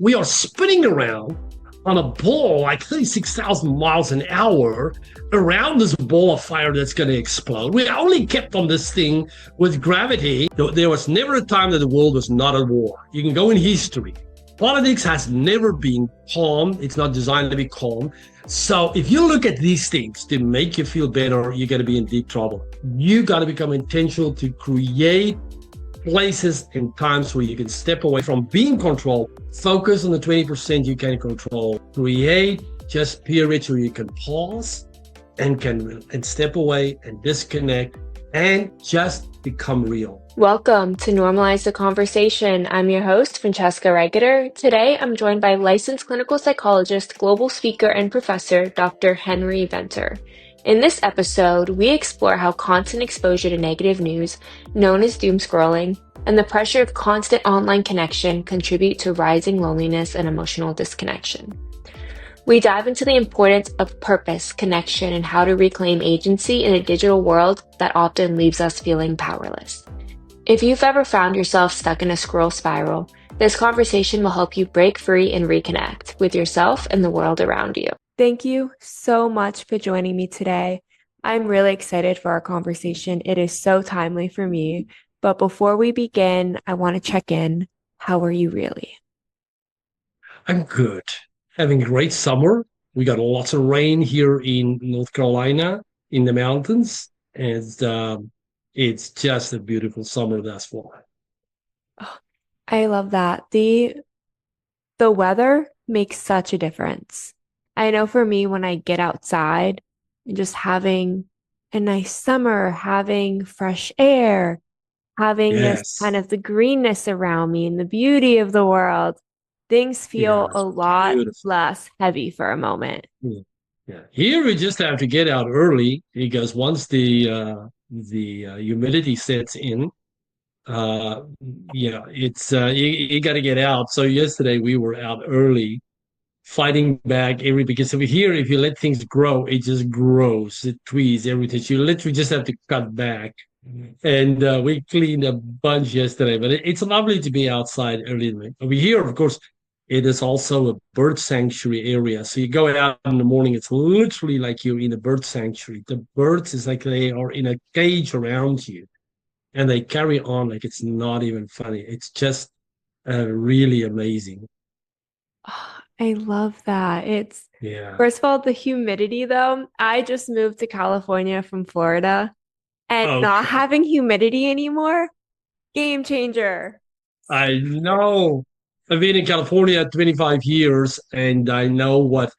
we are spinning around on a ball like 36,000 miles an hour around this ball of fire that's going to explode. We only kept on this thing with gravity. There was never a time that the world was not at war. You can go in history. Politics has never been calm. It's not designed to be calm. So if you look at these things to make you feel better, you're going to be in deep trouble. You got to become intentional to create places and times where you can step away from being controlled, focus on the 20% you can control, create just periods where you can pause and step away and disconnect and just become real. Welcome to Normalize the Conversation. I'm your host, Francesca Reicherter. Today, I'm joined by licensed clinical psychologist, global speaker, and professor, Dr. Henry Venter. In this episode, we explore how constant exposure to negative news, known as doomscrolling, and the pressure of constant online connection contribute to rising loneliness and emotional disconnection. We dive into the importance of purpose, connection, and how to reclaim agency in a digital world that often leaves us feeling powerless. If you've ever found yourself stuck in a scroll spiral, this conversation will help you break free and reconnect with yourself and the world around you. Thank you so much for joining me today. I'm really excited for our conversation. It is so timely for me. But before we begin, I want to check in. How are you really? I'm good. Having a great summer. We got lots of rain here in North Carolina in the mountains. And it's just a beautiful summer thus far. Oh, I love that. The weather makes such a difference. I know for me, when I get outside and just having a nice summer, having fresh air, having this kind of the greenness around me and the beauty of the world, things feel a lot less heavy for a moment. Yeah. Here we just have to get out early because once the humidity sets in, it's you got to get out. So yesterday we were out early, fighting back because over here, if you let things grow, it just grows. It tweezes everything. You literally just have to cut back. And we cleaned a bunch yesterday, but it's lovely to be outside early. Over here, of course, it is also a bird sanctuary area. So you go out in the morning, it's literally like you're in a bird sanctuary. The birds is like they are in a cage around you and they carry on like it's not even funny. It's just really amazing. Oh, I love that. First of all, the humidity though. I just moved to California from Florida and not having humidity anymore, game changer. I know. I've been in California 25 years and I know what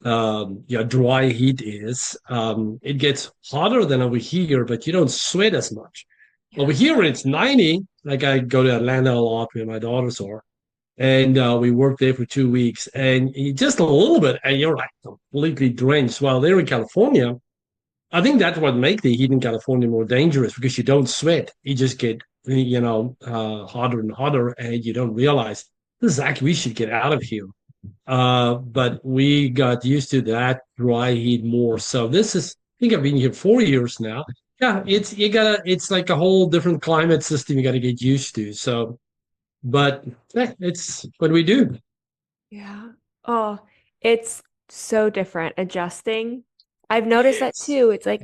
dry heat is. It gets hotter than over here, but you don't sweat as much. Yeah. Over here, when it's 90, like I go to Atlanta a lot where my daughters are, and we work there for 2 weeks, and just a little bit, and you're like completely drenched. While they're in California, I think that's what makes the heat in California more dangerous because you don't sweat. You just get, hotter and hotter, and you don't realize this is actually we should get out of here. But we got used to that dry heat more. So I think I've been here 4 years now. Yeah, it's like a whole different climate system you got to get used to. So, but it's what we do. Yeah. Oh, it's so different adjusting. I've noticed that too. It's like,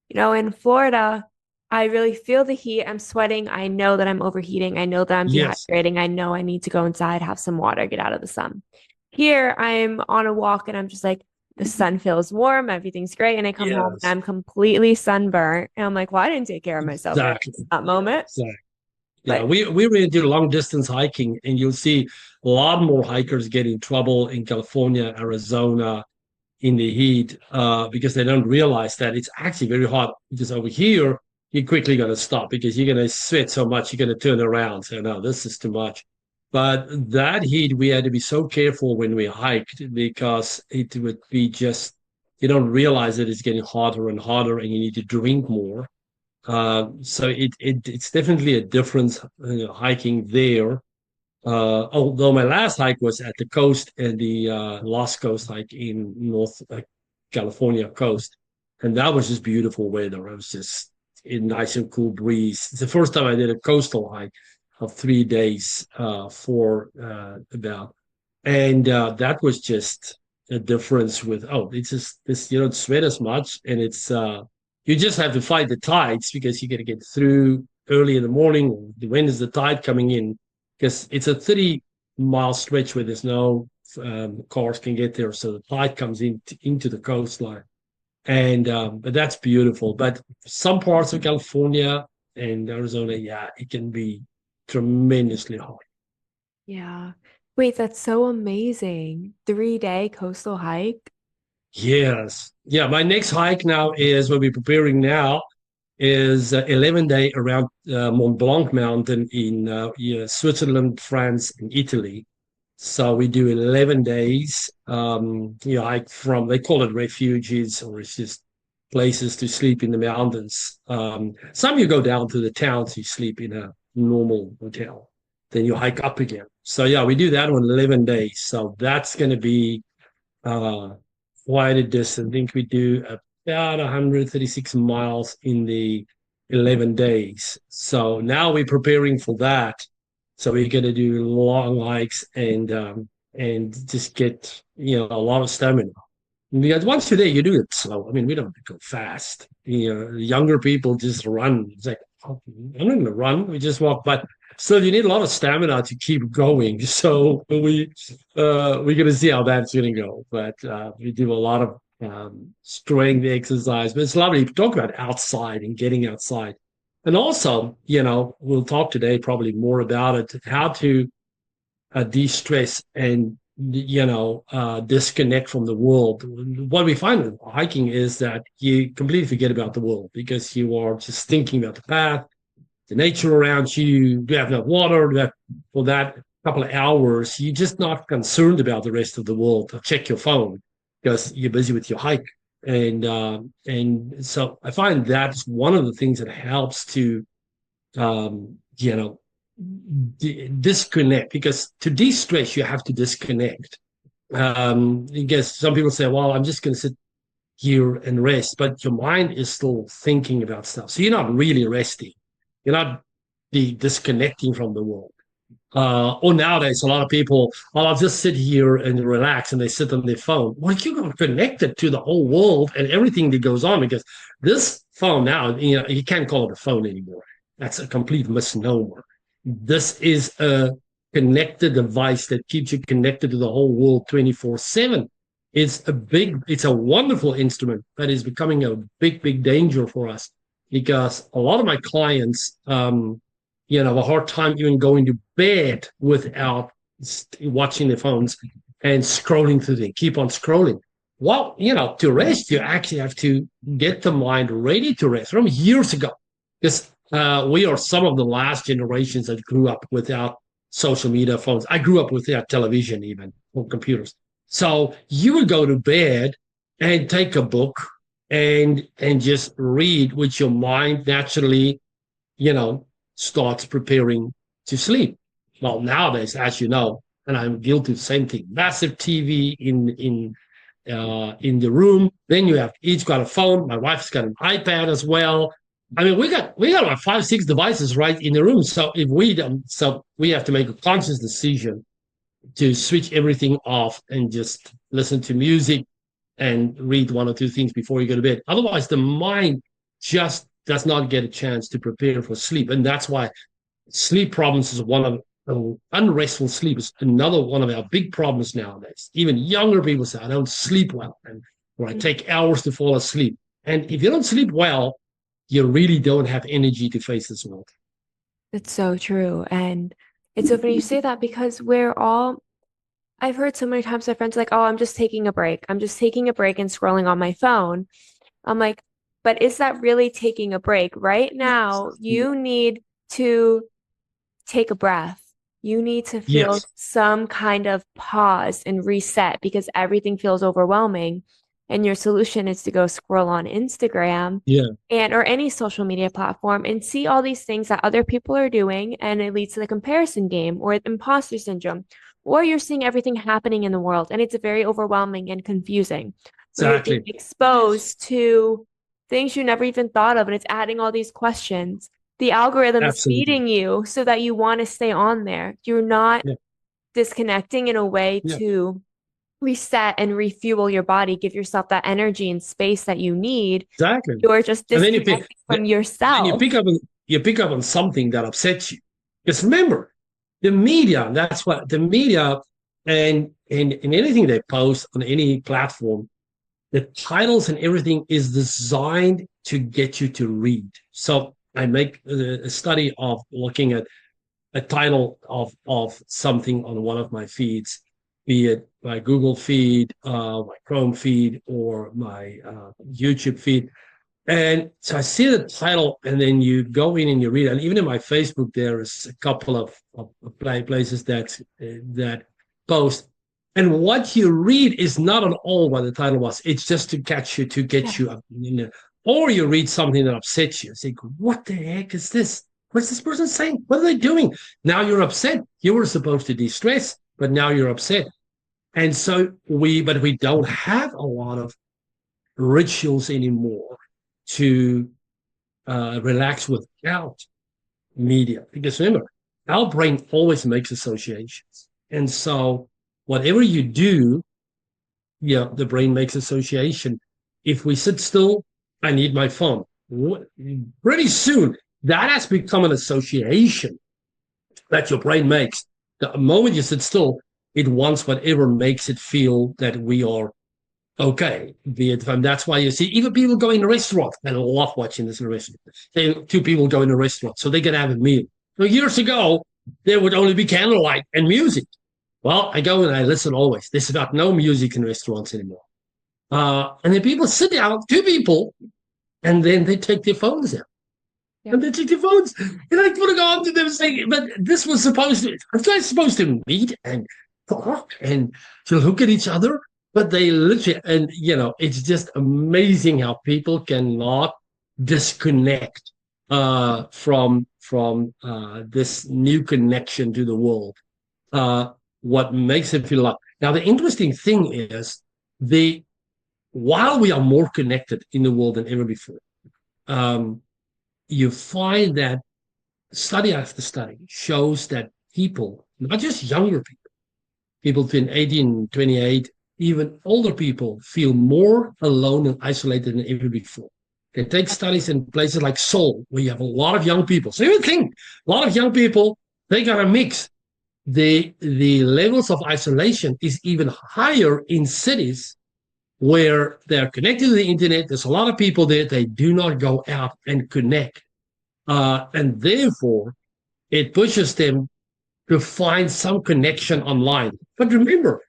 in Florida, I really feel the heat. I'm sweating. I know that I'm overheating. I know that I'm dehydrating. I know I need to go inside, have some water, get out of the sun. Here, I'm on a walk and I'm just like, the sun feels warm. Everything's great. And I come home and I'm completely sunburnt. And I'm like, well, I didn't take care of myself at that moment. Exactly. Yeah, we really do long distance hiking, and you'll see a lot more hikers get in trouble in California, Arizona, in the heat because they don't realize that it's actually very hot. Because over here, you're quickly going to stop because you're going to sweat so much, you're going to turn around. So, no, this is too much. But that heat, we had to be so careful when we hiked because it would be just, you don't realize that it's getting hotter and hotter and you need to drink more. So it's definitely a difference hiking there. Although my last hike was at the coast and the Lost Coast hike in North California coast. And that was just beautiful weather. It was just a nice and cool breeze. It's the first time I did a coastal hike of 3 days for about And that was just a difference with, oh, it's just this, you don't sweat as much. And it's, you just have to fight the tides because you got to get through early in the morning. When is the tide coming in? Because it's a 30-mile stretch where there's no cars can get there. So the tide comes into the coastline. And, but that's beautiful. But some parts of California and Arizona, yeah, it can be tremendously hot. Yeah. Wait, that's so amazing. 3-day coastal hike. Yes. Yeah. My next hike now is what we're preparing now is 11-day around Mont Blanc mountain in yeah, Switzerland, France, and Italy. So we do 11 days. You hike from, they call it refuges, or it's just places to sleep in the mountains. Some you go down to the towns, you sleep in a normal hotel. Then you hike up again. So yeah, we do that on 11 days. So that's going to be uh, quite a distance. I think we do about 136 miles in the 11 days. So now we're preparing for that. So we're going to do long hikes and just get a lot of stamina. Because once you're there, you do it slow. I mean, we don't have to go fast. The younger people just run. It's like, oh, I'm not going to run. We just walk. But still, you need a lot of stamina to keep going. So we're going to see how that's going to go. But we do a lot of strength exercise. But it's lovely to talk about outside and getting outside. And also, we'll talk today probably more about it, how to de-stress and disconnect from the world. What we find with hiking is that you completely forget about the world because you are just thinking about the path, the nature around you. Do you have enough water? For that couple of hours, you're just not concerned about the rest of the world. Check your phone because you're busy with your hike. And so I find that's one of the things that helps to disconnect, because to de-stress you have to disconnect. I guess some people say, well, I'm just going to sit here and rest, but your mind is still thinking about stuff, so you're not really resting. You're not disconnecting from the world. Or nowadays a lot of people, well, I'll just sit here and relax, and they sit on their phone. Well, you're connected to the whole world and everything that goes on, because this phone now, you can't call it a phone anymore. That's a complete misnomer. This is a connected device that keeps you connected to the whole world 24/7. It's a wonderful instrument, but is becoming a big danger for us, because a lot of my clients, have a hard time even going to bed without watching their phones and scrolling through them, keep on scrolling. Well, to rest, you actually have to get the mind ready to rest from years ago, because we are some of the last generations that grew up without social media, phones. I grew up without television, even, or computers. So you would go to bed and take a book and just read, which your mind naturally, starts preparing to sleep. Well, nowadays, as you know, and I'm guilty of the same thing. Massive TV in the room. Then you have each got a phone. My wife's got an iPad as well. I mean, we got like 5, 6 devices right in the room. So if we don't, so we have to make a conscious decision to switch everything off and just listen to music and read 1 or 2 things before you go to bed. Otherwise, the mind just does not get a chance to prepare for sleep, and that's why sleep problems is one of unrestful sleep is another one of our big problems nowadays. Even younger people say, I don't sleep well, or I take hours to fall asleep. And if you don't sleep well, you really don't have energy to face this world. That's so true. And it's so funny you say that, because I've heard so many times my friends are like, oh, I'm just taking a break. I'm just taking a break and scrolling on my phone. I'm like, but is that really taking a break? Right now, you need to take a breath. You need to feel Yes. some kind of pause and reset, because everything feels overwhelming. And your solution is to go scroll on Instagram Yeah. or any social media platform and see all these things that other people are doing. And it leads to the comparison game or imposter syndrome, or you're seeing everything happening in the world and it's very overwhelming and confusing. Or you're being Exactly. exposed to things you never even thought of, and it's adding all these questions. The algorithm is Absolutely. feeding you so that you want to stay on there. You're not Yeah. disconnecting in a way Yeah, to reset and refuel your body, give yourself that energy and space that you need. exactly. You're just And then disconnecting from then yourself. you pick up on something that upsets you. Because remember, the media, that's what the media and anything they post on any platform, the titles and everything is designed to get you to read. So I make a study of looking at a title of something on one of my feeds, be it my Google feed, my Chrome feed, or my YouTube feed. And so I see the title, and then you go in and you read it. And even in my Facebook, there is a couple of places that post. And what you read is not at all what the title was. It's just to catch you, to get you up. Or you read something that upsets you. Think, what the heck is this? What's this person saying? What are they doing? Now you're upset. You were supposed to de-stress, but now you're upset. And so but we don't have a lot of rituals anymore to relax without media. Because remember, our brain always makes associations. And so whatever you do, the brain makes association. If we sit still, I need my phone. Pretty soon, that has become an association that your brain makes. The moment you sit still, it wants whatever makes it feel that we are okay. Be it from that's why you see even people go in a restaurant. I love watching this in a restaurant. Two people go in a restaurant, so they can have a meal. So years ago, there would only be candlelight and music. Well, I go and I listen always. There's about no music in restaurants anymore. And then people sit down, two people, and then they take their phones out. Yep. And they take their phones. And I want to go up to them and say, but this was supposed to, I'm not supposed to meet and talk and to look at each other. But they literally, and it's just amazing how people cannot disconnect from this new connection to the world. What makes it feel like. Now, the interesting thing is while we are more connected in the world than ever before, you find that study after study shows that people, not just younger people between 18 and 28, even older people feel more alone and isolated than ever before. They take studies in places like Seoul, where you have a lot of young people. So you think a lot of young people, they got a mix. The levels of isolation is even higher in cities where they're connected to the internet. There's a lot of people there. They do not go out and connect. And therefore, it pushes them to find some connection online. But remember,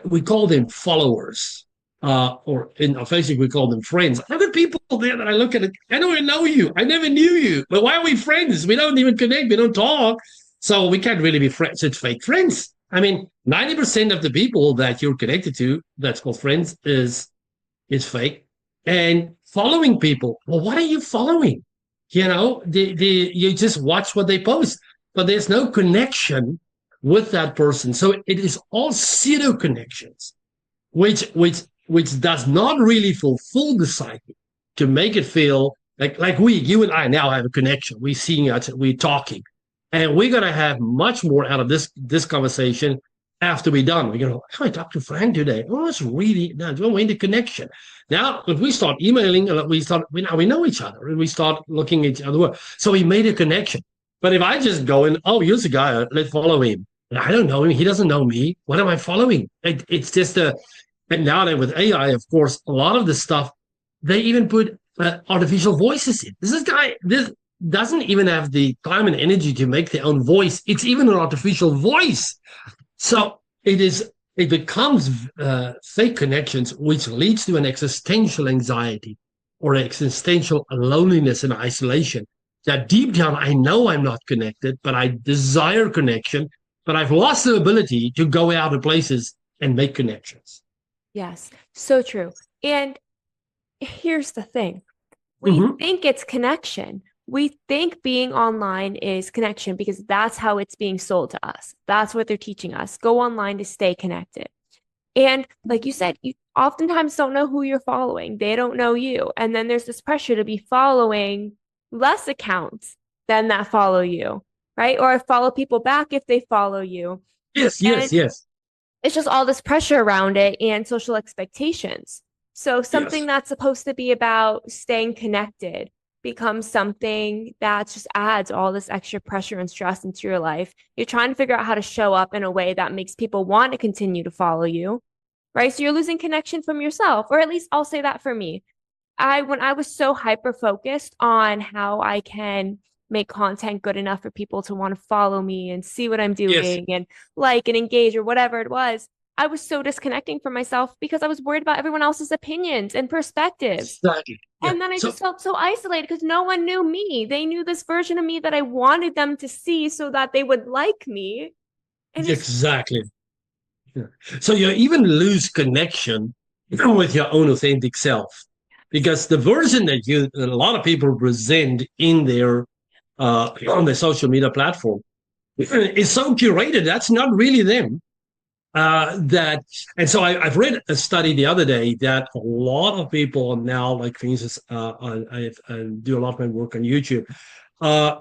we call them followers. Or in Facebook, we call them friends. I've got people there that I look at it. I don't even know you. I never knew you. But why are we friends? We don't even connect. We don't talk. So we can't really be friends. It's fake friends. I mean, 90% of the people that you're connected to, that's called friends, is fake. And following people, well, what are you following? You just watch what they post, but there's no connection with that person. So it is all pseudo connections, which does not really fulfill the psyche to make it feel like you and I now have a connection. We're seeing it, we're talking. And we're going to have much more out of this conversation after we're done. We're going to, how I talked to Frank today. Oh, it's really, now we're in the connection. Now, if we start emailing, we know each other, and we start looking at each other. So we made a connection. But if I just go in, oh, here's a guy, let's follow him. I don't know him. He doesn't know me. What am I following? It's just and now that with AI, of course, a lot of the stuff, they even put artificial voices in. This doesn't even have the time and energy to make their own voice. It's even an artificial voice. So it becomes fake connections, which leads to an existential anxiety or existential loneliness and isolation. That deep down, I know I'm not connected, but I desire connection, but I've lost the ability to go out to places and make connections. Yes, so true. And here's the thing. We think it's connection. We think being online is connection because that's how it's being sold to us. That's what they're teaching us. Go online to stay connected. And like you said, you oftentimes don't know who you're following. They don't know you. And then there's this pressure to be following less accounts than that follow you, right? Or follow people back if they follow you. Yes, And yes, yes, it's just all this pressure around it and social expectations. So something yes. that's supposed to be about staying connected becomes something that just adds all this extra pressure and stress into your life. You're trying to figure out how to show up in a way that makes people want to continue to follow you, right? So you're losing connection from yourself, or at least I'll say that for me. When I was so hyper focused on how I can make content good enough for people to want to follow me and see what I'm Yes, doing and like and engage or whatever it was, I was so disconnecting from myself because I was worried about everyone else's opinions and perspectives. exactly. Yeah. And then I So just felt so isolated because no one knew me. They knew this version of me that I wanted them to see so that they would like me. And it's exactly. Yeah. So you even lose connection with your own authentic self because the version that a lot of people present in their on their social media platform is so curated. That's not really them. That and so I've read a study the other day that a lot of people now, like for instance, I do a lot of my work on YouTube, uh,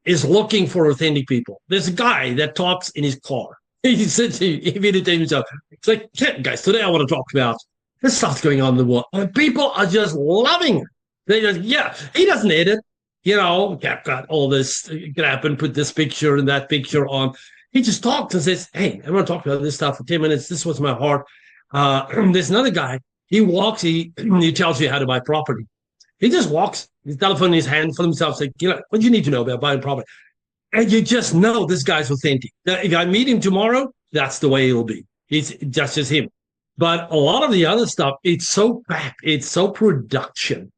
is looking for authentic people. There's a guy that talks in his car. He said he videotaped himself. It's like, yeah, guys, today I want to talk about this stuff's going on in the world. And people are just loving it. They just, yeah, he doesn't edit. Yeah, got all this crap and put this picture and that picture on. He just talks and says, hey, I want to talk about this stuff for 10 minutes. This was my heart. There's another guy. He walks, he tells you how to buy property. He just walks, his telephone in his hand for himself, like, what do you need to know about buying property? And you just know this guy's authentic. Now, if I meet him tomorrow, that's the way it'll be. It's just him. But a lot of the other stuff, it's so packed, it's so production.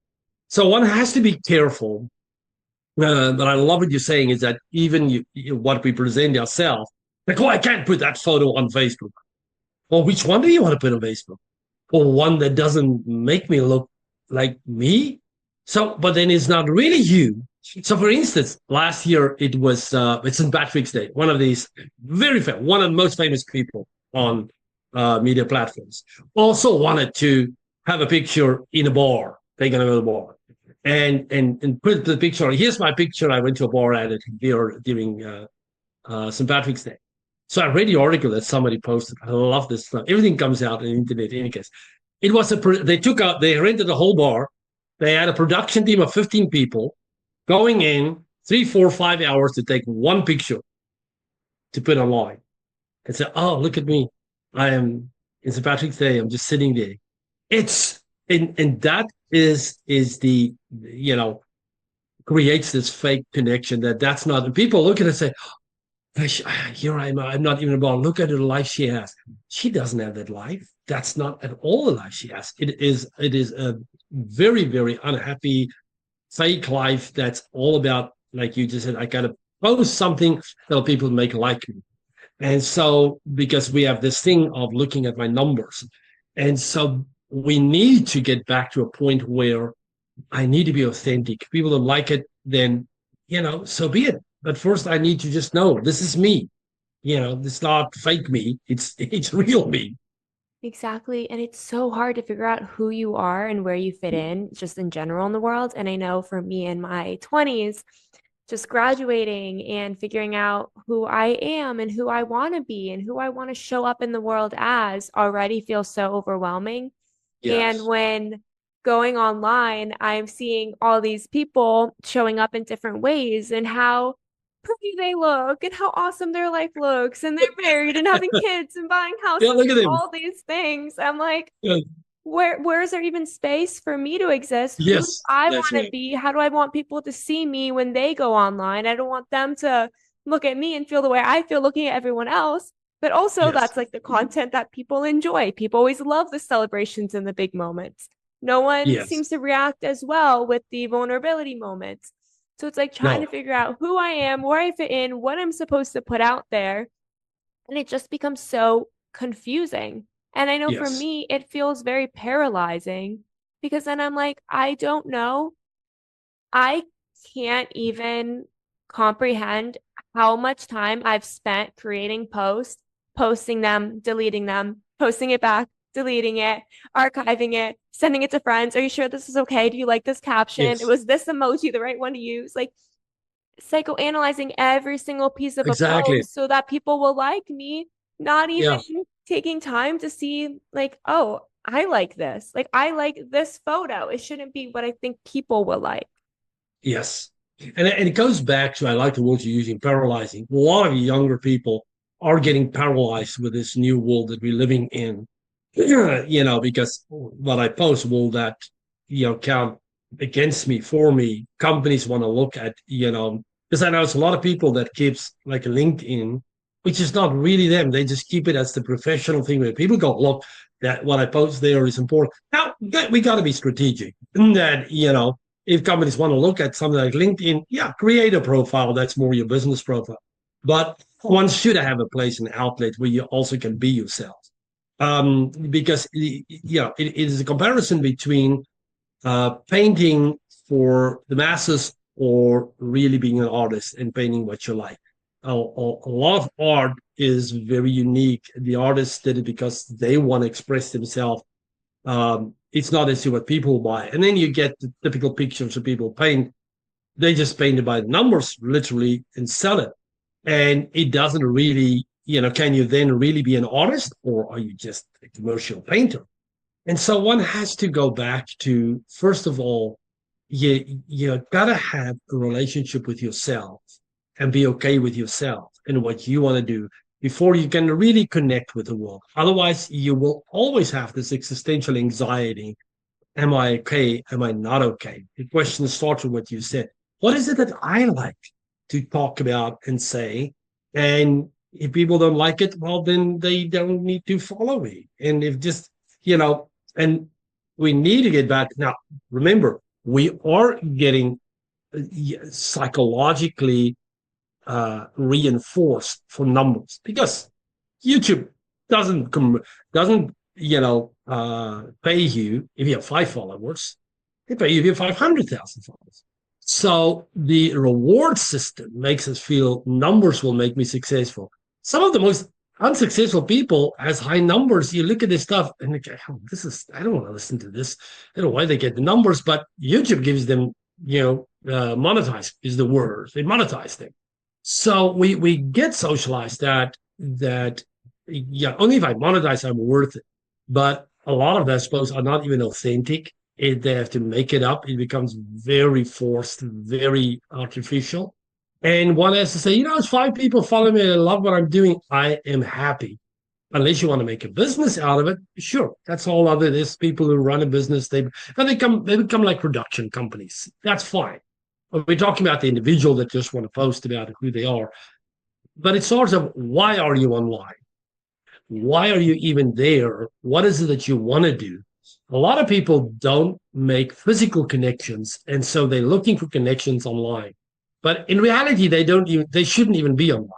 So one has to be careful. But I love what you're saying is that even what we present ourselves, like, oh, I can't put that photo on Facebook. Well, which one do you want to put on Facebook? Or one that doesn't make me look like me? So, but then it's not really you. So, for instance, last year it's St. Patrick's Day. One of these one of the most famous people on media platforms, also wanted to have a picture in a bar, taken over the bar, and put the picture. Here's my picture. I went to a bar at it here during St. Patrick's Day. So I read the article that somebody posted. I love this stuff. Everything comes out on the internet in any case. It was they rented a whole bar. They had a production team of 15 people going in 3, 4, 5 hours to take one picture to put online and say, oh, look at me. I am in St. Patrick's Day. I'm just sitting there. It's and that is the creates this fake connection that's not. And people look at it and say, here I am. I'm not even about. Look at the life she has. She doesn't have that life. That's not at all the life she has. It is a very, very unhappy fake life that's all about, like you just said, I gotta post something that people make like me. And so because we have this thing of looking at my numbers. And so we need to get back to a point where I need to be authentic. People don't like it, then so be it. But first, I need to just know this is me. It's not fake me. It's real me. exactly. And it's so hard to figure out who you are and where you fit in just in general in the world. And I know for me in my 20s, just graduating and figuring out who I am and who I want to be and who I want to show up in the world as already feels so overwhelming. And Yes. when going online, I'm seeing all these people showing up in different ways and how pretty they look and how awesome their life looks. And they're married and having kids and buying Yeah, houses look at and him. all these things. I'm like, Yeah. where is there even space for me to exist? Who do Yes, I that's want to right. be? How do I want people to see me when they go online? I don't want them to look at me and feel the way I feel looking at everyone else. But also, Yes. that's like the content that people enjoy. People always love the celebrations and the big moments. No one Yes. seems to react as well with the vulnerability moments. So it's like trying to No. figure out who I am, where I fit in, what I'm supposed to put out there. And it just becomes so confusing. And I know for Yes. me, it feels very paralyzing because then I'm like, I don't know. I can't even comprehend how much time I've spent creating posts, posting them, deleting them, posting it back, deleting it, archiving it, sending it to friends. Are you sure this is okay? Do you like this caption? Yes. Was this emoji the right one to use? Like psychoanalyzing every single piece of a Exactly. post so that people will like me not even Yeah. taking time to see like, oh, I like this. Like I like this photo. It shouldn't be what I think people will like. Yes. And it goes back to, I like the word you're using, paralyzing. A lot of younger people are getting paralyzed with this new world that we're living in, because what I post will that, count against me, for me. Companies want to look at, because I know it's a lot of people that keeps like LinkedIn, which is not really them. They just keep it as the professional thing where people go, look, that what I post there is important. Now, we got to be strategic in that, if companies want to look at something like LinkedIn, yeah, create a profile that's more your business profile. But one should have a place, an outlet where you also can be yourself. Because it is a comparison between painting for the masses or really being an artist and painting what you like. A lot of art is very unique. The artists did it because they want to express themselves. It's not as to what people buy. And then you get the typical pictures of people paint. They just paint it by the numbers, literally, and sell it. And it doesn't really, can you then really be an artist, or are you just a commercial painter? And so one has to go back to, first of all, you gotta have a relationship with yourself and be okay with yourself and what you want to do before you can really connect with the world. Otherwise, you will always have this existential anxiety. Am I okay? Am I not okay? The question starts with what you said. What is it that I like to talk about and say? And if people don't like it, well, then they don't need to follow me. And if just, and we need to get back. Now, remember, we are getting psychologically reinforced for numbers because YouTube doesn't pay you if you have 5 followers. They pay you if you have 500,000 followers. So the reward system makes us feel numbers will make me successful. Some of the most unsuccessful people has high numbers. You look at this stuff and you go, oh, I don't want to listen to this. I don't know why they get the numbers, but YouTube gives them, monetize is the word. They monetize them. So we get socialized that yeah, only if I monetize I'm worth it. But a lot of that posts are not even authentic. They have to make it up. It becomes very forced, very artificial. And one has to say, it's 5 people following me. I love what I'm doing. I am happy. Unless you want to make a business out of it, sure. That's all other. There's people who run a business. They become like production companies. That's fine. But we're talking about the individual that just want to post about who they are. But it's sort of, why are you online? Why are you even there? What is it that you want to do? A lot of people don't make physical connections, and so they're looking for connections online. But in reality, they shouldn't even be online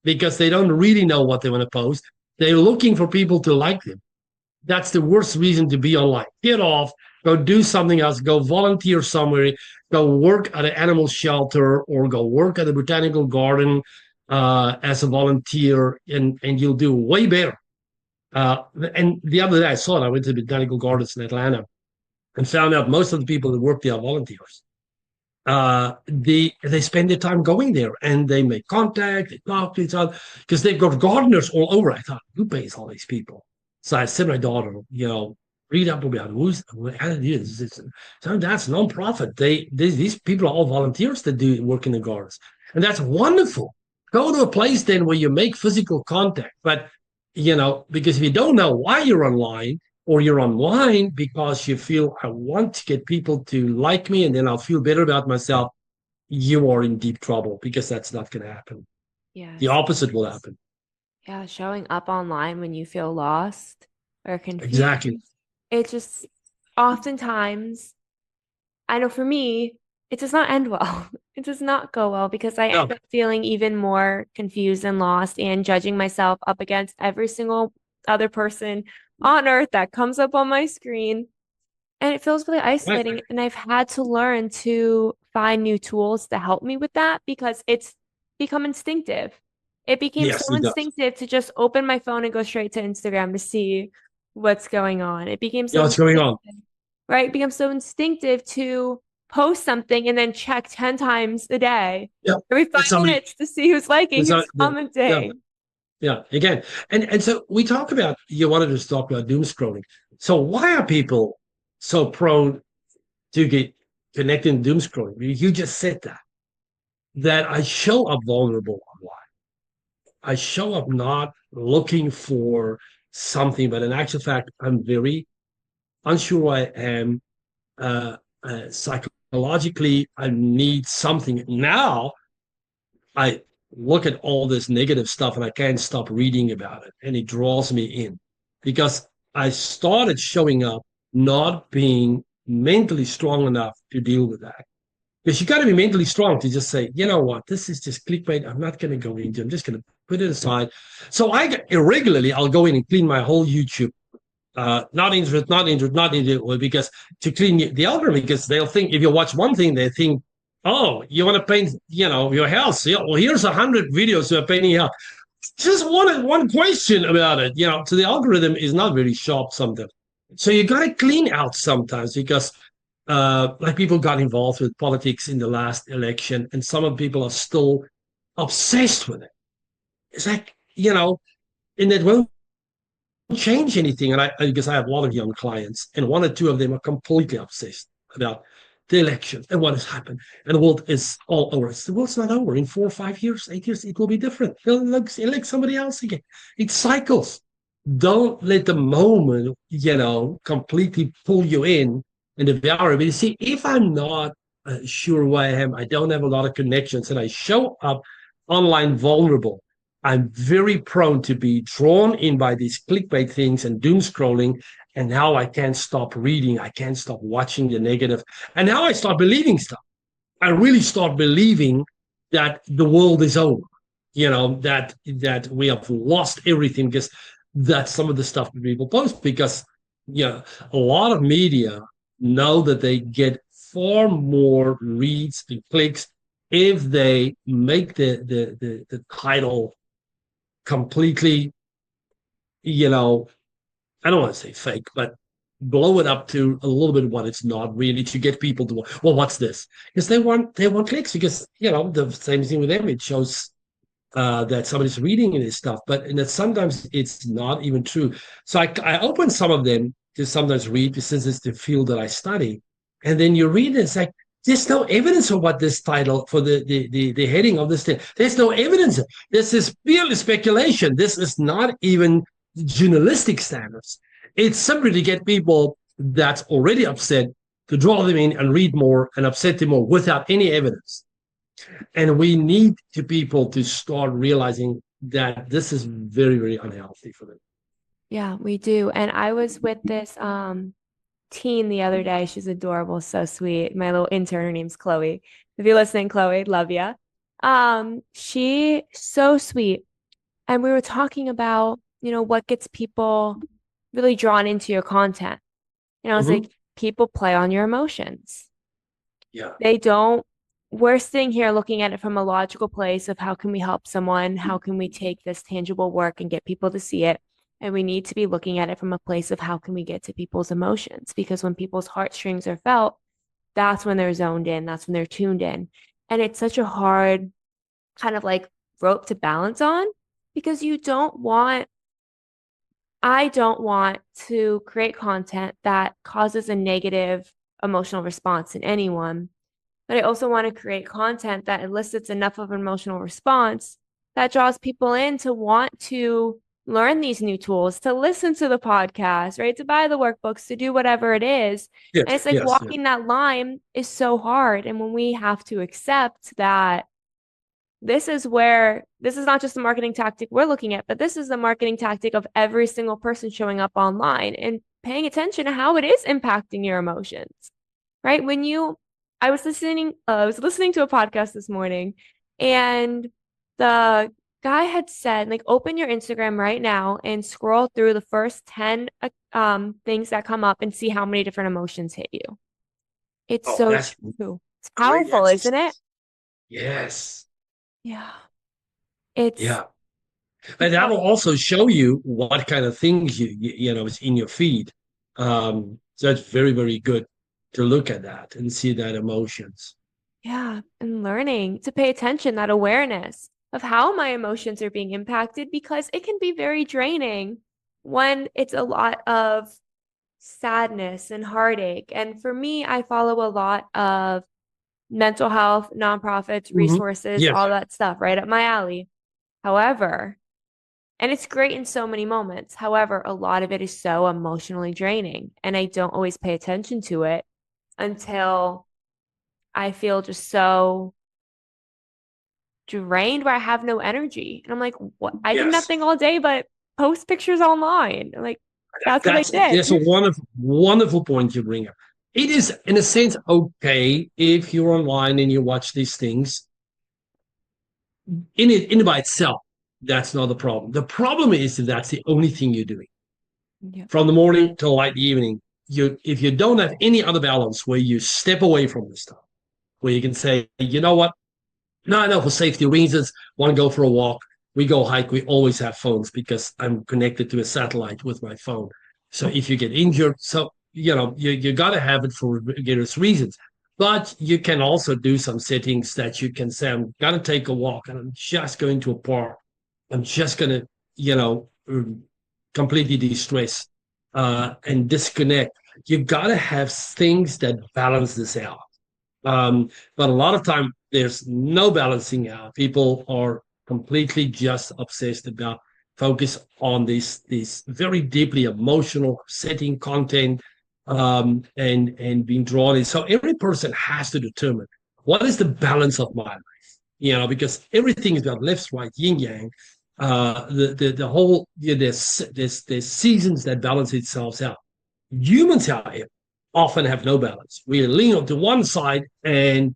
because they don't really know what they want to post. They're looking for people to like them. That's the worst reason to be online. Get off, go do something else, go volunteer somewhere, go work at an animal shelter, or go work at a botanical garden as a volunteer, and you'll do way better. And the other day I saw it. I went to the botanical gardens in Atlanta and found out most of the people that work there are volunteers. They spend their time going there and they make contact, they talk to each other because they've got gardeners all over. I thought, who pays all these people? So I said to my daughter, read up about how it is. So that's nonprofit. These people are all volunteers that do work in the gardens, and that's wonderful. Go to a place then where you make physical contact, but because if you don't know why you're online, or you're online because you feel I want to get people to like me and then I'll feel better about myself, you are in deep trouble because that's not going to happen. The Yes. opposite will happen. Yeah, showing up online when you feel lost or confused. Exactly. It just oftentimes, I know for me, it does not end well. It does not go well because I end No. up feeling even more confused and lost and judging myself up against every single other person on earth that comes up on my screen. And it feels really Right. isolating. And I've had to learn to find new tools to help me with that because it's become instinctive. It became so Yes, it does. instinctive to just open my phone and go straight to Instagram to see what's going on. It became so What's going on? instinctive, right? It became so instinctive to post something and then check 10 times a day, Yeah. every five Somebody, minutes to see who's liking, it's who's yeah. commenting. Yeah, again, and so we talk about you wanted us to talk about doom scrolling. So why are people so prone to get connected in doom scrolling? You just said that I show up vulnerable online. I show up not looking for something, but in actual fact, I'm very unsure who I am. Psychologically, I need something. Now I look at all this negative stuff and I can't stop reading about it. And it draws me in because I started showing up not being mentally strong enough to deal with that. Because you got to be mentally strong to just say, you know what, this is just clickbait. I'm not going to go into. I'm just going to put it aside. So I irregularly I'll go in and clean my whole YouTube. Not interested, not interested, not interested, because to clean the algorithm, because they'll think if you watch one thing, they think, oh, you want to paint, your house. Yeah, well, here's 100 videos of painting your house. Just one question about it. So the algorithm is not very sharp sometimes. So you got to clean out sometimes because like people got involved with politics in the last election, and some of the people are still obsessed with it. It's like, and it won't change anything. And because I have a lot of young clients, and one or two of them are completely obsessed about the election and what has happened. And the world is all over. The world's not over. In 4 or 5 years, 8 years, it will be different. They'll elect somebody else again. It cycles. Don't let the moment, completely pull you in and devour it. But you see, if I'm not sure who I am, I don't have a lot of connections, and I show up online vulnerable, I'm very prone to be drawn in by these clickbait things and doom scrolling. And now I can't stop reading. I can't stop watching the negative. And now I start believing stuff. I really start believing that the world is over, that we have lost everything, because that's some of the stuff that people post. Because, a lot of media know that they get far more reads and clicks if they make the title completely, I don't want to say fake, but blow it up to a little bit of what it's not really, to get people to, well, what's this? Because they want clicks, because the same thing with them. It shows that somebody's reading this stuff, but and that sometimes it's not even true. So I open some of them to sometimes read, since it's the field that I study, and then you read it, it's like, there's no evidence of what this title for the heading of this thing. There's no evidence. This is purely speculation. This is not even journalistic standards. It's simply to get people that's already upset to draw them in and read more and upset them more without any evidence. And we need people to start realizing that this is very, very unhealthy for them. Yeah, we do. And I was with this teen the other day. She's adorable, so sweet. My little intern, her name's Chloe. If you're listening, Chloe, love ya. She so sweet. And we were talking about, what gets people really drawn into your content. I was like, people play on your emotions. Yeah. We're sitting here looking at it from a logical place of how can we help someone? How can we take this tangible work and get people to see it? And we need to be looking at it from a place of how can we get to people's emotions? Because when people's heartstrings are felt, that's when they're zoned in, that's when they're tuned in. And it's such a hard kind of like rope to balance on, because I don't want to create content that causes a negative emotional response in anyone. But I also want to create content that elicits enough of an emotional response that draws people in to want to learn these new tools, to listen to the podcast, right? To buy the workbooks, to do whatever it is. Yes, and it's like yes, walking that line is so hard. And when we have to accept that this is not just the marketing tactic we're looking at, but this is the marketing tactic of every single person showing up online and paying attention to how it is impacting your emotions, right? I was listening to a podcast this morning, and the guy had said, like, open your Instagram right now and scroll through the first 10 things that come up and see how many different emotions hit you. It's so true. It's powerful, isn't it? Yes. Yeah. Yeah. And that will also show you what kind of things is in your feed. So it's very, very good to look at that and see that emotions. Yeah. And learning to pay attention, that awareness. of how my emotions are being impacted, because it can be very draining when it's a lot of sadness and heartache. And for me, I follow a lot of mental health, nonprofits, Mhm. resources, Yes. all that stuff right up my alley. However, and it's great in so many moments. However, a lot of it is so emotionally draining, and I don't always pay attention to it until I feel just so drained where I have no energy. And I'm like, what? I did Yes. nothing all day but post pictures online. Like, that's what I did. That's a wonderful point you bring up. It is, in a sense, okay if you're online and you watch these things in by itself. That's not the problem. The problem is if that's the only thing you're doing Yeah. from the morning till late evening. If you don't have any other balance where you step away from this stuff, where you can say, you know what, no, I know for safety reasons, want to go for a walk. We go hike. We always have phones because I'm connected to a satellite with my phone. So if you get injured, so you got to have it for various reasons. But you can also do some settings that you can say, I'm gonna take a walk and I'm just going to a park. I'm just gonna, you know, completely de-stress and disconnect. You got to have things that balance this out. But a lot of time there's no balancing out. People are completely just obsessed about focus on these very deeply emotional setting content and being drawn in. So every person has to determine what is the balance of my life, because everything is about left, right, yin yang. The whole there's seasons that balance itself out. Humans, however, often have no balance. We lean on to one side and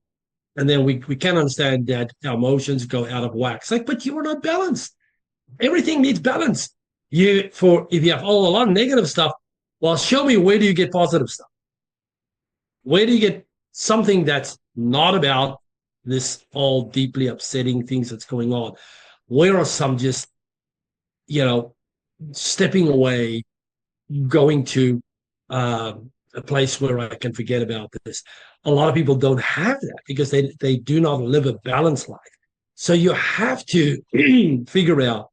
then we can understand that our emotions go out of whack. It's like, but you are not balanced. Everything needs balance. If you have a lot of negative stuff, well, show me where do you get positive stuff? Where do you get something that's not about this all deeply upsetting things that's going on? Where are some just, you know, stepping away, going to a place where I can forget about this. A lot of people don't have that because they do not live a balanced life. So you have to figure out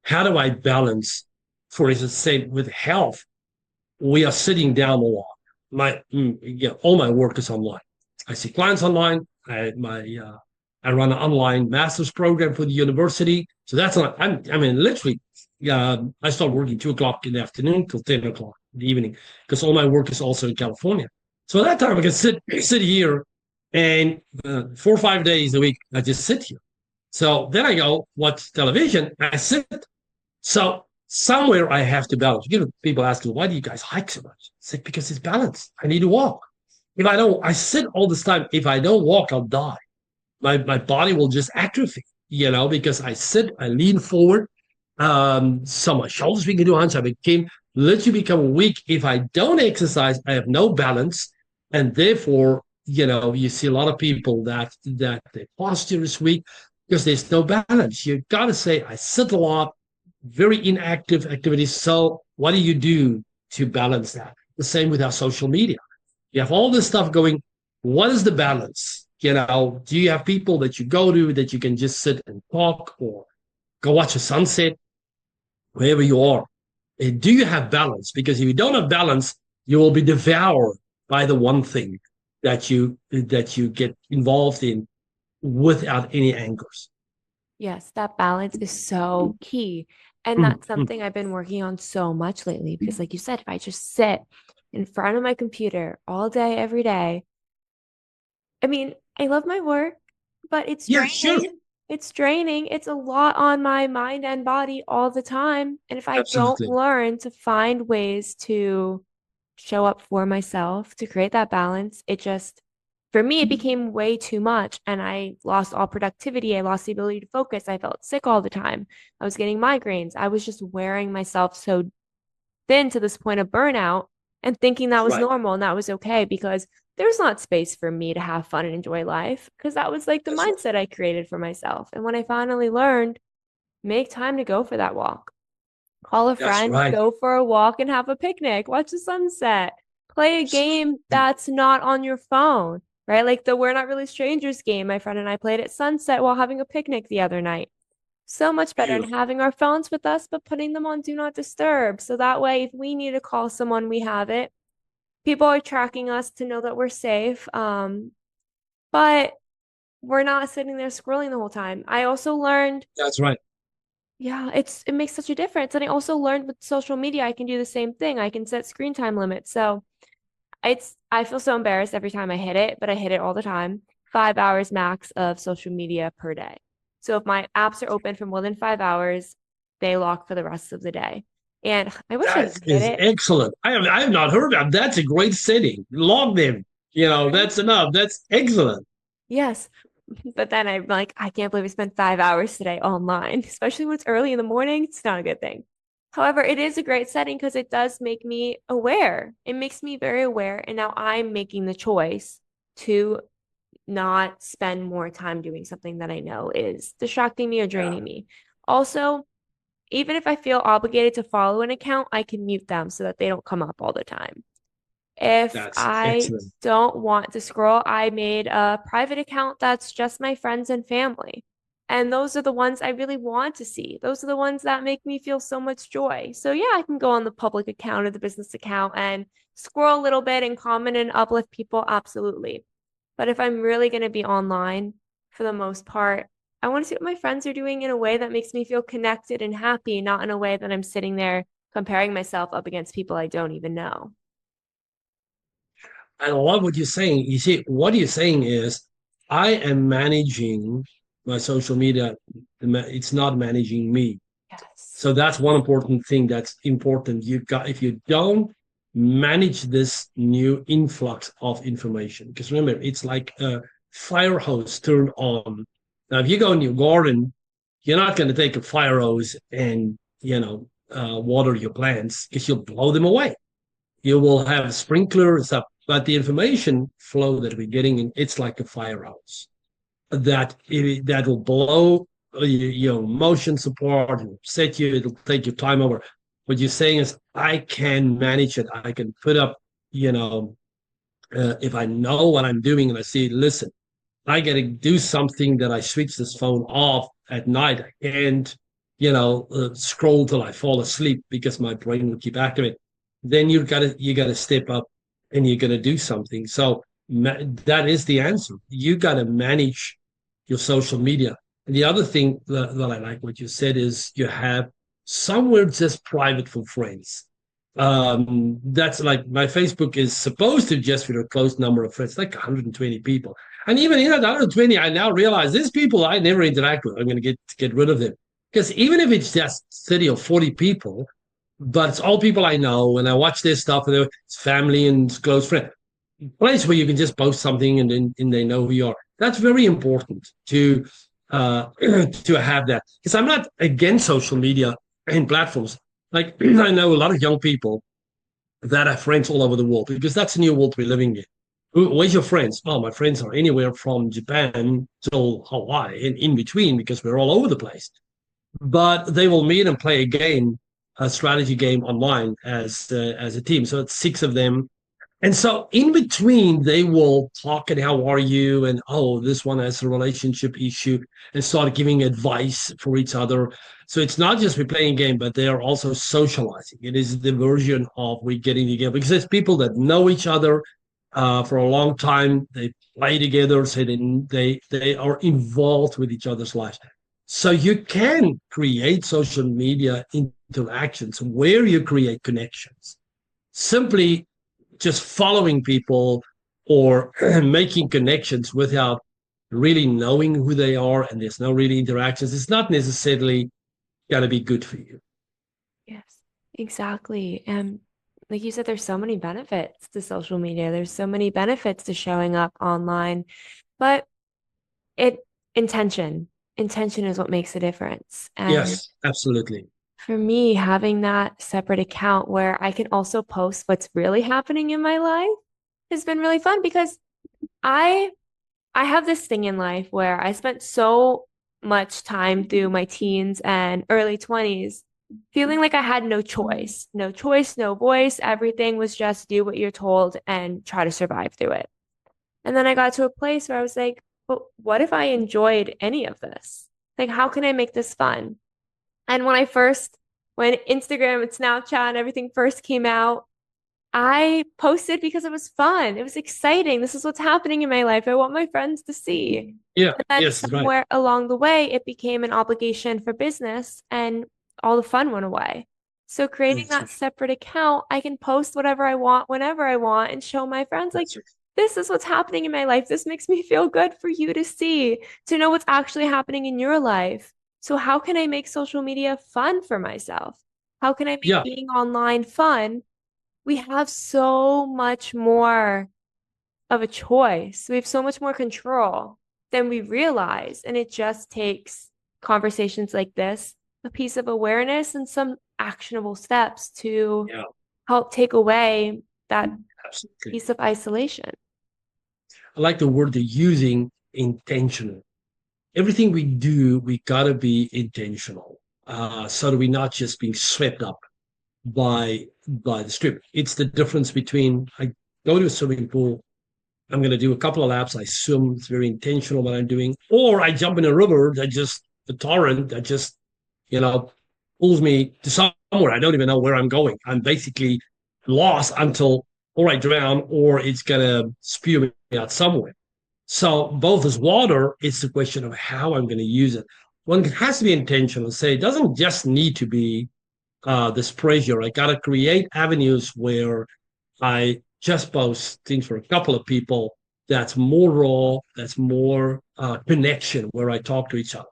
how do I balance, for instance, say with health, we are sitting down a lot. All my work is online. I see clients online. I run an online master's program for the university. So that's not. Literally, I start working 2 o'clock in the afternoon till 10 o'clock in the evening because all my work is also in California. So at that time, I can sit here, and 4 or 5 days a week, I just sit here. So then I go watch television. I sit. So somewhere I have to balance. People ask me, why do you guys hike so much? It's like, because it's balanced. I need to walk. If I don't, I sit all this time. If I don't walk, I'll die. My body will just atrophy, because I sit, I lean forward. So my shoulders begin to hunch. Literally become weak. If I don't exercise, I have no balance. And therefore, you see a lot of people that their posture is weak because there's no balance. You got to say, I sit a lot, very inactive activities. So what do you do to balance that? The same with our social media. You have all this stuff going. What is the balance? Do you have people that you go to that you can just sit and talk or go watch a sunset, wherever you are? Do you have balance? Because if you don't have balance, you will be devoured by the one thing that you get involved in without any anchors. Yes, that balance is so key. And Mm, that's mm. something I've been working on so much lately because, like you said, if I just sit in front of my computer all day, every day, I mean, I love my work, but it's Yeah, sure. draining. It's draining. It's a lot on my mind and body all the time. And if I don't Absolutely. learn to find ways to show up for myself, to create that balance, for me, it became way too much. And I lost all productivity. I lost the ability to focus. I felt sick all the time. I was getting migraines. I was just wearing myself so thin to this point of burnout and thinking that was Right. normal and that was okay because there's not space for me to have fun and enjoy life because that was like the That's right. mindset I created for myself. And when I finally learned, make time to go for that walk, call a That's friend, right. go for a walk and have a picnic, watch the sunset, play a game Absolutely. that's not on your phone, right? Like the We're Not Really Strangers game my friend and I played at sunset while having a picnic the other night. So much better than Beautiful. having our phones with us, but putting them on do not disturb. So that way, if we need to call someone, we have it. People are tracking us to know that we're safe. But we're not sitting there scrolling the whole time. I also learned, That's right. yeah, it makes such a difference. And I also learned with social media, I can do the same thing. I can set screen time limits. So I feel so embarrassed every time I hit it, but I hit it all the time. 5 hours max of social media per day. So if my apps are open for more than 5 hours, they lock for the rest of the day. And I wish I That could hit is it. excellent. I have not heard of that. That's a great setting. Log them. Right? That's enough. That's excellent. Yes. But then I'm like, I can't believe I spent 5 hours today online, especially when it's early in the morning. It's not a good thing. However, it is a great setting because it does make me aware. It makes me very aware. And now I'm making the choice to not spend more time doing something that I know is distracting me or Yeah, draining me. Also, even if I feel obligated to follow an account, I can mute them so that they don't come up all the time. If that's I excellent. don't want to scroll, I made a private account that's just my friends and family. And those are the ones I really want to see. Those are the ones that make me feel so much joy. So, yeah, I can go on the public account or the business account and scroll a little bit and comment and uplift people. Absolutely. But if I'm really going to be online for the most part, I want to see what my friends are doing in a way that makes me feel connected and happy, not in a way that I'm sitting there comparing myself up against people I don't even know. I love what you're saying. You see, what you're saying is, I am managing my social media. It's not managing me. Yes. So that's one important thing that's important. You got if you don't manage this new influx of information, because remember, it's like a fire hose turned on. Now, if you go in your garden, you're not going to take a fire hose and water your plants because you'll blow them away. You will have sprinklers and stuff, but the information flow that we're getting in, it's like a fire hose that will blow your emotions apart and set you. It'll take your time over. What you're saying is, I can manage it. I can put up, you know, if I know what I'm doing and I see, listen, I got to do something that I switch this phone off at night. I can't, scroll till I fall asleep because my brain will keep activating. Then you gotta step up and you're gonna do something. So that is the answer. You gotta manage your social media. And the other thing that I like what you said is you have somewhere just private for friends. That's like my Facebook is supposed to just be a close number of friends, like 120 people. And even in that 120, I now realize these people I never interact with. I'm going to get rid of them because even if it's just 30 or 40 people, but it's all people I know, and I watch their stuff, and it's family and close friends. Place where you can just post something and they know who you are. That's very important to to have that because I'm not against social media and platforms. Like I know a lot of young people that have friends all over the world because that's the new world we're living in. Where's your friends? Oh, my friends are anywhere from Japan to Hawaii and in between because we're all over the place. But they will meet and play a game, a strategy game online as a team. So it's six of them, and so in between, they will talk and how are you? And oh, this one has a relationship issue and start giving advice for each other. So it's not just we playing a game, but they are also socializing. It is the version of we getting together because there's people that know each other for a long time. They play together, so they are involved with each other's lives. So you can create social media interactions where you create connections simply just following people or making connections without really knowing who they are and there's no really interactions, it's not necessarily going to be good for you. Yes, exactly. And like you said, there's so many benefits to social media. There's so many benefits to showing up online, but it intention, intention is what makes a difference. And Yes, absolutely. for me, having that separate account where I can also post what's really happening in my life has been really fun because I I have this thing in life where I spent so much time through my teens and early 20s feeling like I had no choice, no voice. Everything was just do what you're told and try to survive through it. And then I got to a place where I was like, but what if I enjoyed any of this? Like, how can I make this fun? And when Instagram and Snapchat and everything first came out, I posted because it was fun. It was exciting. This is what's happening in my life. I want my friends to see. Yeah. And then Yes. Right. somewhere along the way, it became an obligation for business and all the fun went away. So creating That's that right. separate account, I can post whatever I want, whenever I want, and show my friends, like, That's right. this is what's happening in my life. This makes me feel good for you to see, to know what's actually happening in your life. So how can I make social media fun for myself? How can I make Yeah. being online fun? We have so much more of a choice. We have so much more control than we realize. And it just takes conversations like this, a piece of awareness, and some actionable steps to Yeah. help take away that Absolutely. piece of isolation. I like the word they're using, intentional. Everything we do, we got to be intentional, so that we're not just being swept up by the strip. It's the difference between I go to a swimming pool, I'm going to do a couple of laps, I swim, it's very intentional what I'm doing, or I jump in a river that just the torrent that just you know pulls me to somewhere I don't even know where I'm going. I'm basically lost until or I drown or it's going to spew me out somewhere. So both as water, it's the question of how I'm going to use it. One has to be intentional. Say it doesn't just need to be this pressure. I got to create avenues where I just post things for a couple of people that's more raw, that's more connection, where I talk to each other.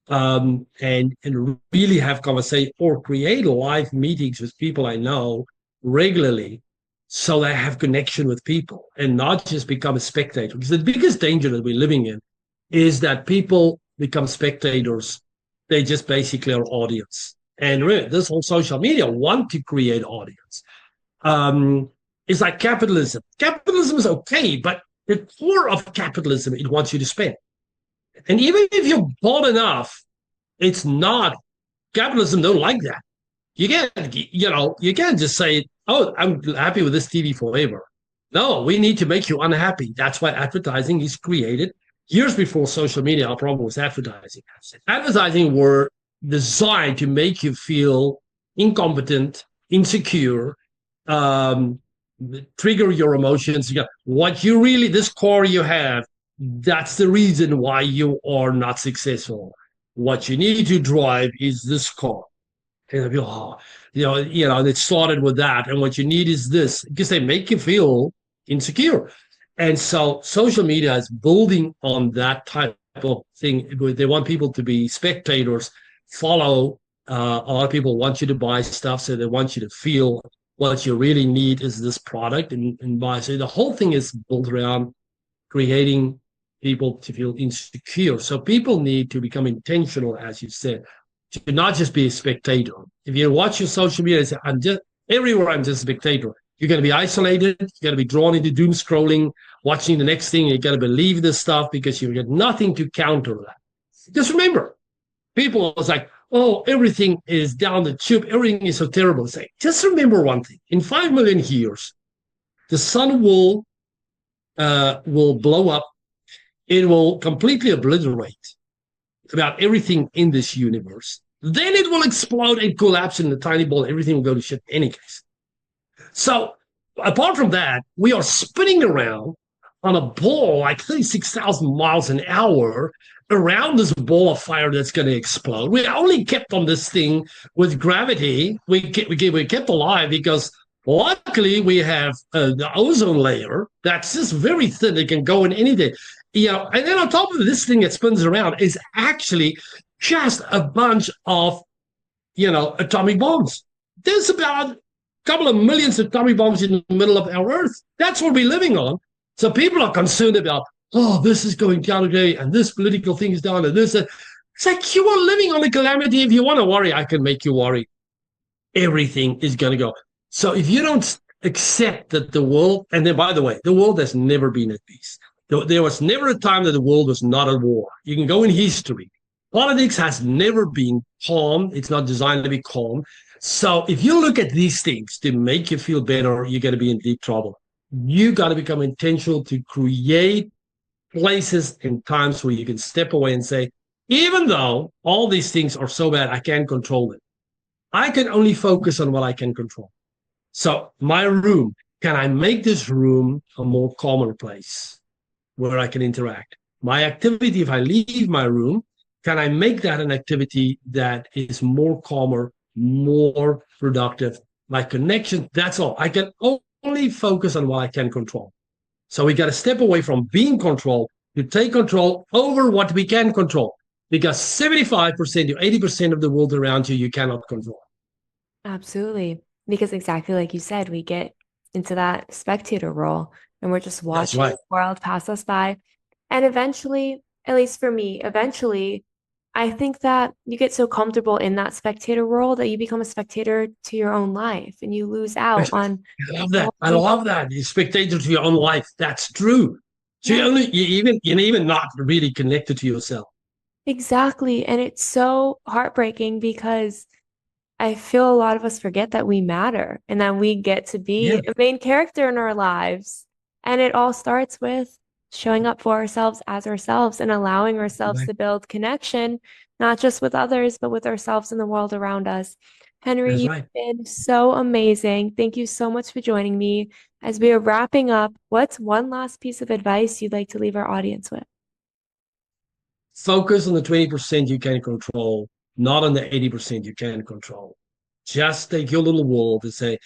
And really have conversation or create live meetings with people I know regularly so that I have connection with people and not just become a spectator. Because the biggest danger that we're living in is that people become spectators. They just basically are audience. And really, this whole social media want to create audience. Um, it's like capitalism. Capitalism is okay, but the core of capitalism, it wants you to spend. And even if you're bought enough, it's not capitalism. Don't like that. You can't just say, "Oh, I'm happy with this TV forever." No, we need to make you unhappy. That's why advertising is created years before social media. Our problem was advertising. Advertising were designed to make you feel incompetent, insecure, um, trigger your emotions. What you really, this core you have, that's the reason why you are not successful. What you need to drive is this core. And people, and it started with that. And what you need is this because they make you feel insecure. And so social media is building on that type of thing. They want people to be spectators, follow. A lot of people want you to buy stuff, so they want you to feel what you really need is this product and buy. So the whole thing is built around creating people to feel insecure. So people need to become intentional, as you said, to not just be a spectator. If you watch your social media, say, I'm just everywhere, I'm just a spectator. You're going to be isolated. You're going to be drawn into doom scrolling, watching the next thing. You're going to believe this stuff because you get nothing to counter that. Just remember, people was like, oh, everything is down the tube. Everything is so terrible. Say, just remember one thing. In 5 million years, the sun will blow up. It will completely obliterate about everything in this universe. Then it will explode and collapse in a tiny ball. Everything will go to shit in any case. So apart from that, we are spinning around on a ball like 36,000 miles an hour around this ball of fire that's going to explode. We only kept on this thing with gravity. We kept alive because luckily we have the ozone layer that's just very thin. It can go in anything. And then on top of this thing that spins around is actually just a bunch of, atomic bombs. There's about a couple of millions of atomic bombs in the middle of our Earth. That's what we're living on. So people are concerned about, oh, this is going down today, and this political thing is down, and this. It's like you are living on a calamity. If you want to worry, I can make you worry. Everything is going to go. So if you don't accept that the world, and then by the way, the world has never been at peace. There was never a time that the world was not at war. You can go in history. Politics has never been calm. It's not designed to be calm. So if you look at these things to make you feel better, you're going to be in deep trouble. You got to become intentional to create places and times where you can step away and say, Even though all these things are so bad, I can't control it. I can only focus on what I can control. So my room, can I make this room a more calmer place where I can interact? My activity, if I leave my room, can I make that an activity that is more calmer, more productive? My connection, that's all. I can only focus on what I can control. So we got to step away from being controlled to take control over what we can control. Because 75% to 80% of the world around you, you cannot control. Absolutely. Because exactly like you said, we get into that spectator role and we're just That's watching right. the world pass us by. And eventually, at least for me, eventually, I think that you get so comfortable in that spectator role that you become a spectator to your own life and you lose out on I love that. all I the, love that. You're spectator to your own life. That's true. So yeah, you're even not really connected to yourself. exactly. And it's so heartbreaking because I feel a lot of us forget that we matter and that we get to Yeah, be a main character in our lives. And it all starts with showing up for ourselves as ourselves and allowing ourselves right. to build connection, not just with others, but with ourselves and the world around us. Henry, That's you've right. been so amazing. Thank you so much for joining me. As we are wrapping up, what's one last piece of advice you'd like to leave our audience with? Focus on the 20% you can control, not on the 80% you can control. Just take your little world and say,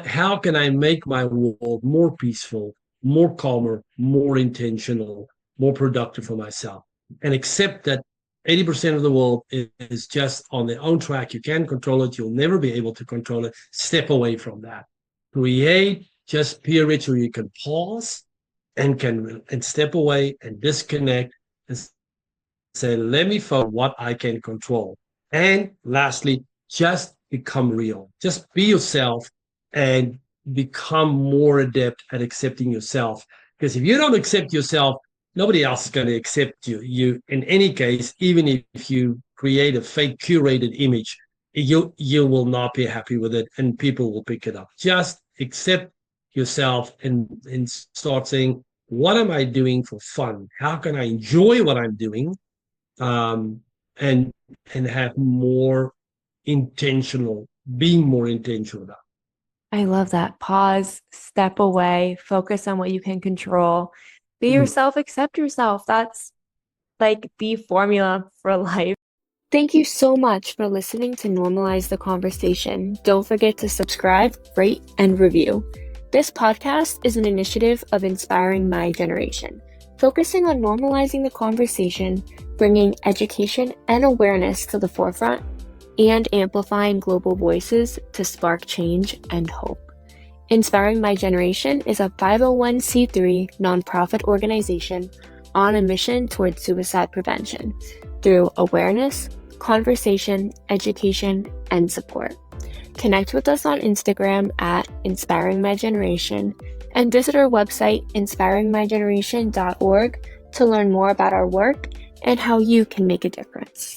how can I make my world more peaceful, more calmer, more intentional, more productive for myself? And accept that 80% of the world is just on their own track. You can't control it. You'll never be able to control it. Step away from that. Create just periods where you can pause and step away and disconnect and say, let me focus on what I can control. And lastly, just become real. Just be yourself and become more adept at accepting yourself. Because if you don't accept yourself, nobody else is going to accept you. You, in any case, even if you create a fake curated image, you will not be happy with it, and people will pick it up. Just accept yourself and start saying, what am I doing for fun? How can I enjoy what I'm doing? um, and and have more intentional, being more intentional about. I love that. Pause, step away, focus on what you can control. Be Mm. yourself, accept yourself. That's like the formula for life. Thank you so much for listening to Normalize the Conversation. Don't forget to subscribe, rate, and review. This podcast is an initiative of Inspiring My Generation, focusing on normalizing the conversation, bringing education and awareness to the forefront, and amplifying global voices to spark change and hope. Inspiring My Generation is a 501c3 nonprofit organization on a mission towards suicide prevention through awareness, conversation, education, and support. Connect with us on Instagram at Inspiring My Generation and visit our website inspiringmygeneration.org to learn more about our work and how you can make a difference.